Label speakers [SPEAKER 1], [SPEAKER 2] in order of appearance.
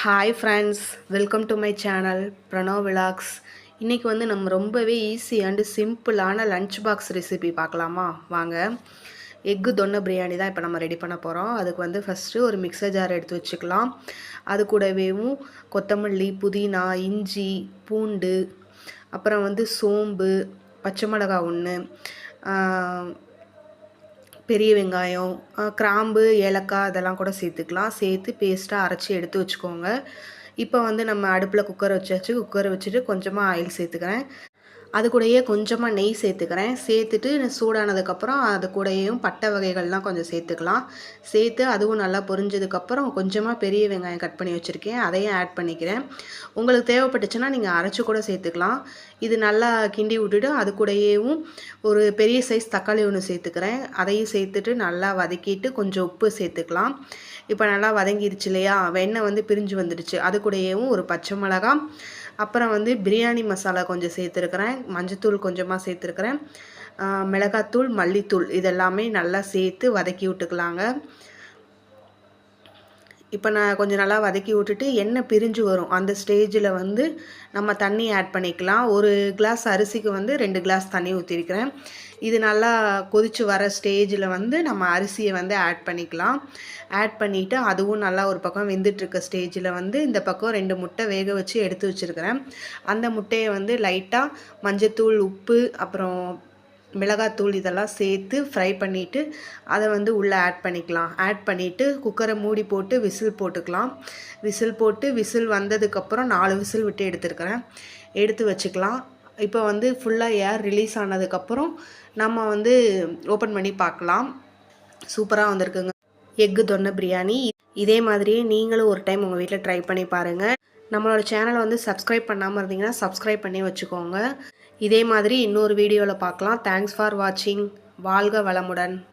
[SPEAKER 1] Hi friends, welcome to my channel Pranav vlogs. இன்றைக்கி வந்து நம்ம ரொம்பவே ஈஸி அண்டு சிம்பிளான லன்ச் பாக்ஸ் ரெசிபி பார்க்கலாமா? வாங்க. எக்கு தொன்னை பிரியாணி தான் இப்போ நம்ம ரெடி பண்ண போகிறோம். அதுக்கு வந்து ஃபஸ்ட்டு ஒரு மிக்சர் ஜார் எடுத்து வச்சுக்கலாம். அது கூடவேவும் கொத்தமல்லி, புதினா, இஞ்சி, பூண்டு, அப்புறம் வந்து சோம்பு, பச்சை மிளகாய் 1, பெரிய வெங்காயம், கிராம்பு, ஏலக்காய் அதெல்லாம் கூட சேர்த்துக்கலாம். சேர்த்து பேஸ்ட்டாக அரைச்சி எடுத்து வச்சுக்கோங்க. இப்போ வந்து நம்ம அடுப்பில் குக்கர் வச்சாச்சு. குக்கரை வச்சுட்டு கொஞ்சமாக ஆயில் சேர்த்துக்கிறேன். அது கூடயே கொஞ்சமாக நெய் சேர்த்துக்கிறேன். சேர்த்துட்டு சூடானதுக்கப்புறம் அது கூடயும் பட்டை வகைகள்லாம் கொஞ்சம் சேர்த்துக்கலாம். சேர்த்து அதுவும் நல்லா பொரிஞ்சதுக்கப்புறம் கொஞ்சமாக பெரிய வெங்காயம் கட் பண்ணி வச்சுருக்கேன், அதையும் ஆட் பண்ணிக்கிறேன். உங்களுக்கு தேவைப்பட்டுச்சுன்னா நீங்கள் அரைச்சி கூட சேர்த்துக்கலாம். இது நல்லா கிண்டி விட்டுட்டு அது கூடயேவும் ஒரு பெரிய சைஸ் தக்காளி ஒன்று சேர்த்துக்கிறேன். அதையும் சேர்த்துட்டு நல்லா வதக்கிட்டு கொஞ்சம் உப்பு சேர்த்துக்கலாம். இப்போ நல்லா வதங்கிருச்சு இல்லையா? வெண்ணெய் வந்து பிரிஞ்சு வந்துடுச்சு. அது கூடயேவும் ஒரு பச்சை மிளகாய், அப்புறம் வந்து பிரியாணி மசாலா கொஞ்சம் சேர்த்துருக்குறேன், மஞ்சத்தூள் கொஞ்சமாக சேர்த்துருக்குறேன், மிளகாத்தூள், மல்லித்தூள் இதெல்லாமே நல்லா சேர்த்து வதக்கி விட்டுக்கலாங்க. இப்போ நான் கொஞ்சம் நல்லா வதக்கி விட்டுட்டு எண்ணெய் பிரிஞ்சு வரும். அந்த ஸ்டேஜில் வந்து நம்ம தண்ணி ஆட் பண்ணிக்கலாம். ஒரு கிளாஸ் அரிசிக்கு வந்து 2 கிளாஸ் தண்ணி ஊற்றிருக்கிறேன். இது நல்லா கொதித்து வர ஸ்டேஜில் வந்து நம்ம அரிசியை வந்து ஆட் பண்ணிக்கலாம். ஆட் பண்ணிவிட்டு அதுவும் நல்லா ஒரு பக்கம் வெந்துட்டுருக்க ஸ்டேஜில் வந்து இந்த பக்கம் 2 முட்டை வேக வச்சு எடுத்து வச்சுருக்கிறேன். அந்த முட்டையை வந்து லைட்டாக மஞ்சத்தூள், உப்பு, அப்புறம் மிளகாத்தூள் இதெல்லாம் சேர்த்து ஃப்ரை பண்ணிவிட்டு அதை வந்து உள்ளே ஆட் பண்ணிக்கலாம். ஆட் பண்ணிவிட்டு குக்கரை மூடி போட்டு விசில் போட்டுக்கலாம். விசில் போட்டு விசில் வந்ததுக்கப்புறம் 4 விசில் விட்டு எடுத்து வச்சுக்கலாம். இப்போ வந்து ஃபுல்லாக ஏர் ரிலீஸ் ஆனதுக்கப்புறம் நம்ம வந்து ஓப்பன் பண்ணி பார்க்கலாம். சூப்பராக வந்திருக்குங்க எக்கு தொன்னை பிரியாணி. இதே மாதிரியே நீங்களும் ஒரு டைம் உங்கள் வீட்டில் ட்ரை பண்ணி பாருங்கள். நம்மளோட சேனலை வந்து சப்ஸ்கிரைப் பண்ணாமல் இருந்தீங்கன்னா சப்ஸ்கிரைப் பண்ணி வச்சுக்கோங்க. இதே மாதிரி இன்னொரு வீடியோவில் பார்க்கலாம். தேங்க்ஸ் ஃபார் வாட்சிங். வாழ்க வளமுடன்.